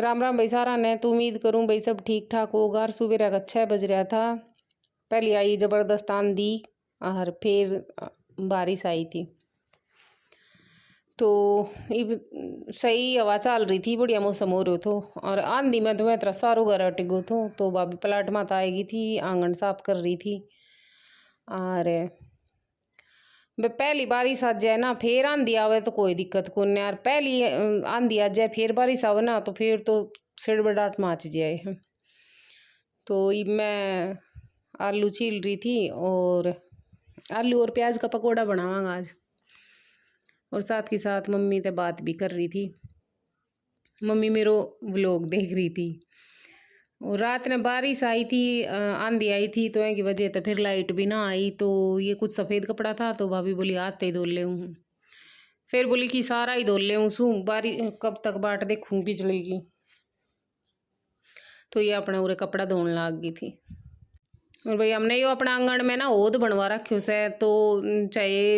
राम राम भाई सारा ने। तो उम्मीद करूं भाई सब ठीक ठाक होगा। और सुबह का 6 बज रहा था, पहले आई ज़बरदस्त आंधी और फिर बारिश आई थी। तो इब सही हवा चल रही थी, बढ़िया मौसम हो रहा था। और आंधी में तो मैं तरह सारो घर टिगो थो। तो भाभी प्लाट माता आएगी थी, आंगन साफ कर रही थी। और पहली बारिश आ जाए ना फिर आंधी आवे तो कोई दिक्कत को नहीं यार। पहली आंधी आ जाए फिर बारिश आवे ना तो फिर तो सिड़बड़ाहट मच जाए। तो ये मैं आलू छील रही थी और आलू और प्याज का पकोड़ा बनावांगा आज। और साथ के साथ मम्मी से बात भी कर रही थी। मम्मी मेरो व्लॉग देख रही थी। और रात में बारिश आई थी, आंधी आई थी तो की वजह तो फिर लाइट भी ना आई। तो ये कुछ सफ़ेद कपड़ा था तो भाभी बोली आते ही धो ले हूँ। फिर बोली कि सारा ही धो ले हूँ सू बारी कब तक बाट देखूँ बिजली की। तो ये अपना पूरे कपड़ा धोने लाग गई थी। और भाई हमने यो अपना आंगन में ना ओद बनवा रखो से। तो चाहे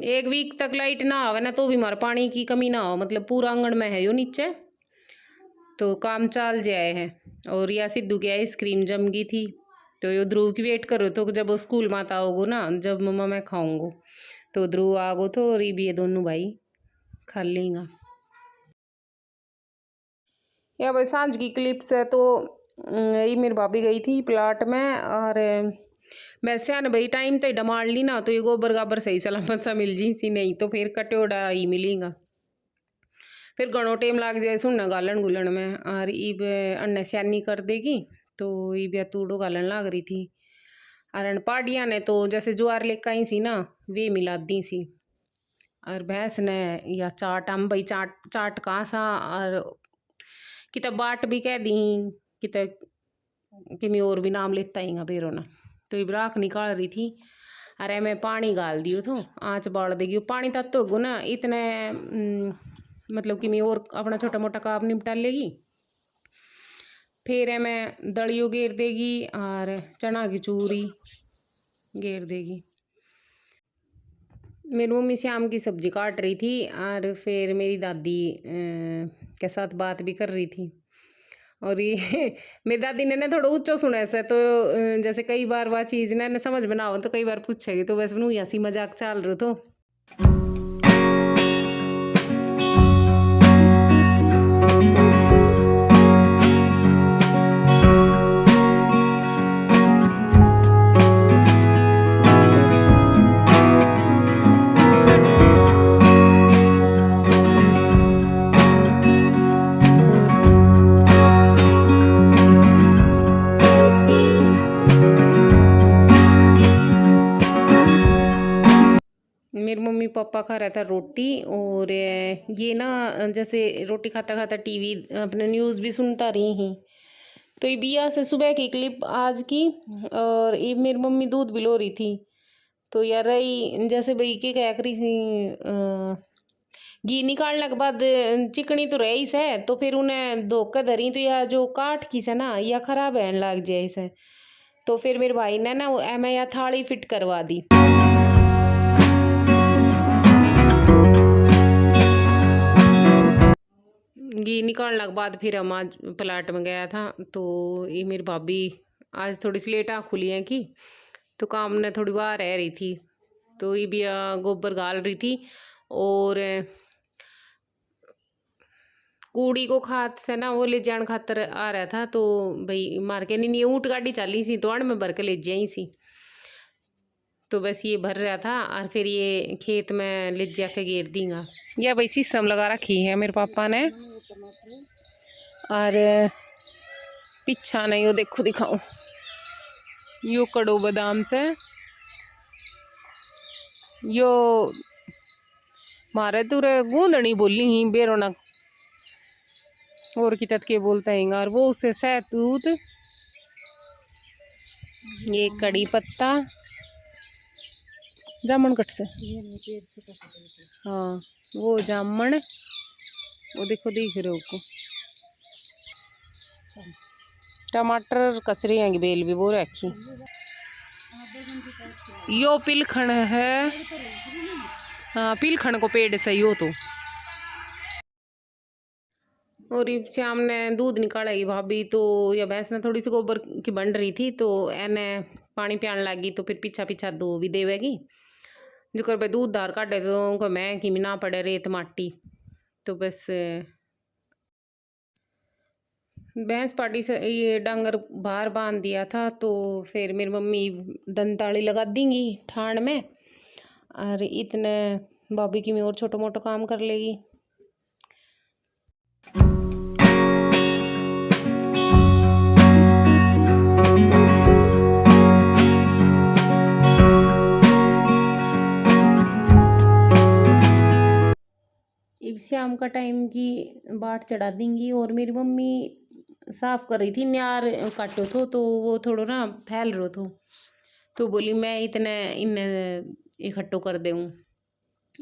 1 वीक तक लाइट ना आवे ना तो भी हमारे पानी की कमी ना हो, मतलब पूरा आंगन में है यो नीचे तो काम चल जाए है। और या सिद्धू की आइसक्रीम जम गई थी तो यो ध्रुव की वेट करो तो जब वो स्कूल माता आओगो ना, जब मम्मा मैं खाऊंगो तो ध्रुव आगो तो और ये दोनों भाई खा लेंगा। या भाई सांझ की क्लिप्स है। तो ये मेरी भाभी गई थी प्लाट में और वैसे आने भाई टाइम तो डमाल ली ना तो ये गोबर गाबर सही सलामत सा मिल जी सी, नहीं तो फिर कटोड़ा ही मिलेगा। फिर घणो टाइम लाग जाए सुनना गालन गुलन में। और इब अन्य स्यानी कर देगी तो इब तूड़ो गालन लाग रही थी। और पाडिया ने तो जैसे ज्वार लेकर आई सी ना वे मिला दी सी। और भैंस ने या चाट हम भाई चाट कहाँ सा। और कित बाट भी कह दी कित किमी और भी नाम लेता ही बेरो ना। तो इब राख निकाल रही थी। अरे मैं पानी गाल दियो तो आँच बाड़ देगी पानी तक तो गो ना इतने मतलब कि मैं और अपना छोटा मोटा काम निपटा लेगी। फिर मैं दलियो घेर देगी और चना की चूरी घेर देगी। मेरी मम्मी शाम की सब्जी काट रही थी और फिर मेरी दादी के साथ बात भी कर रही थी। और ये मेरी दादी ने ना थोड़ा ऊंचा सुना ऐसा। तो जैसे कई बार वह चीज़ ना समझ में ना हो तो कई बार पूछेगी तो वैसे बनू हंसी मजाक चल रहा तो। मेरे मम्मी पापा खा रहा था रोटी। और ये ना जैसे रोटी खाता खाता टीवी अपने न्यूज़ भी सुनता रही ही। तो ये बिया से सुबह की क्लिप आज की। और ये मेरी मम्मी दूध बिलो रही थी। तो यार रही जैसे भाई के क्या करी सी घी निकालने के बाद चिकनी तो रही से तो फिर उन्हें धोकर धरी तो यह जो काट की से ना यह खराब रहने लग जाए इसे। तो फिर मेरे भाई ने ना मैं यह थाली फिट करवा दी। घी निकालने के बाद फिर हम आज प्लाट में गया था। तो ये मेरी भाभी आज थोड़ी सी लेट आ खुली है कि तो काम ने थोड़ी बाहर रह रही थी। तो ये भी गोबर गाल रही थी। और कूड़ी को खाद से ना वो ले जान खातर आ रहा था। तो भाई मार के नहीं ऊँट गाड़ी चली सी तो में भर के ले जाई सी। तो बस ये भर रहा था और फिर ये खेत में ले जाके घेर देंगे। यह भाई शीशम लगा रखी है मेरे पापा ने। और पीछा नहीं वो देखो दिखाऊं यो कड़ो बादाम से यो मारे तुरे गूंदनी बोली ही बेरोना और की तत के बोलता है। और वो उससे सहतूत ये कड़ी पत्ता जामुन कट से हाँ वो जामुन वो देखो दिख रहे हो। टमाटर कचरे हैं बेल भी वो रखी। यो पिलखण है। हाँ पिलखण को पेड़ से यो तो और ये शाम ने दूध निकालेगी भाभी, तो या भैंस ने थोड़ी सी गोबर की बन रही थी, तो एने पानी पियान लगी, तो फिर पीछा पीछा दो भी देवेगी जो कर भाई दूध धार काटे, तो मैं कि ना पड़े रेत माटी, तो बस भैंस पार्टी से ये डांगर बाहर बांध दिया था, तो फिर मेरी मम्मी दंताली लगा देंगी ठाण में, और इतने भाभी की मैं और छोटा मोटा काम कर लेगी। अब शाम का टाइम की बाट चढ़ा देंगी, और मेरी मम्मी साफ कर रही थी, न्यार काटो थो, तो वो थोड़ो ना फैल रो थो, तो बोली मैं इतने इन्हें इकट्ठो कर दूँ।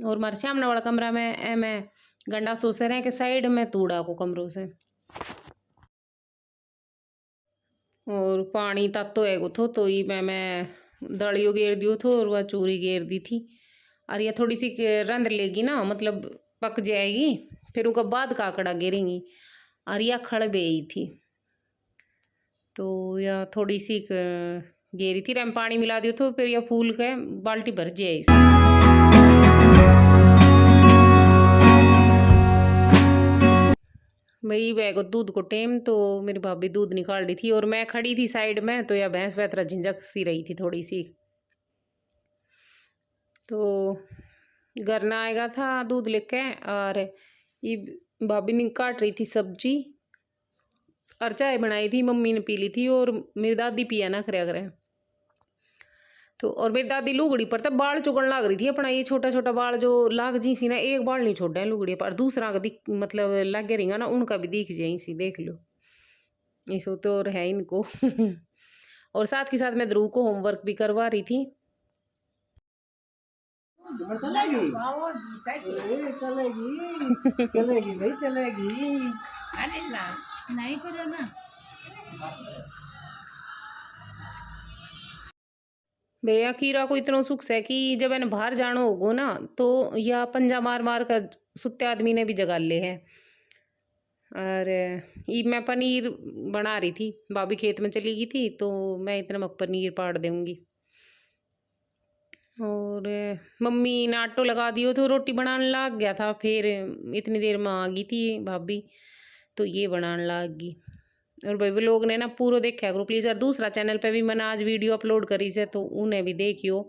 और मारे सामने वाला कमरा में मैं गंडा सोसे रहे के साइड में तूड़ा को कमरों से, और पानी तत्तो है थो, तो ही मैं दड़ियो गेर दियो थो, और वह चूरी गेर दी थी, और यह थोड़ी सी रंध लेगी ना, मतलब पक जाएगी, फिर उसके बाद काकड़ा गिरेंगी, और यह खड़ गई थी, तो यह थोड़ी सी गेरी थी, रैम पानी मिला दियो तो फिर यह फूल के बाल्टी भर जाए इसे। भाई बैग दूध को टेम, तो मेरी भाभी दूध निकाल रही थी, और मैं खड़ी थी साइड में, तो यह भैंस वैतरा झिंझक सी रही थी थोड़ी सी, तो घर ना आएगा था दूध लेके, और ये भाभी ने काट रही थी सब्जी, और चाय बनाई थी मम्मी ने पी ली थी, और मेरी दादी पिया ना करे करें, तो और मेरी दादी लुगड़ी पर तब बाल चुगन लाग रही थी अपना, ये छोटा छोटा बाल जो लाग जी सी ना, एक बाल नहीं छोड़ा है लुगड़ी पर, दूसरा का दिख मतलब लागे रहेगा ना, उनका भी दिख जाए सी, देख लो इसो तो और है इनको। और साथ के साथ मैं ध्रुव को होमवर्क भी करवा रही थी। चलेगी चलेगी चलेगी भाई चलेगी, नहीं करो ना भैया कीरा को इतना सुख है कि जब मैंने बाहर जाना होगो ना, तो या पंजा मार मार कर सुत्ते आदमी ने भी जगा ले है। और ये मैं पनीर बना रही थी, भाभी खेत में चली गई थी, तो मैं इतना मक पनीर पाड़ दूँगी। और मम्मी ने आटो लगा दियो, तो रोटी बनाने लग गया था, फिर इतनी देर में आ गई थी भाभी, तो ये बनाने लग गई। और भाई लोग ने ना पूरा देखा करो प्लीज़, और दूसरा चैनल पे भी मैंने आज वीडियो अपलोड करी से, तो उन्हें भी देखियो।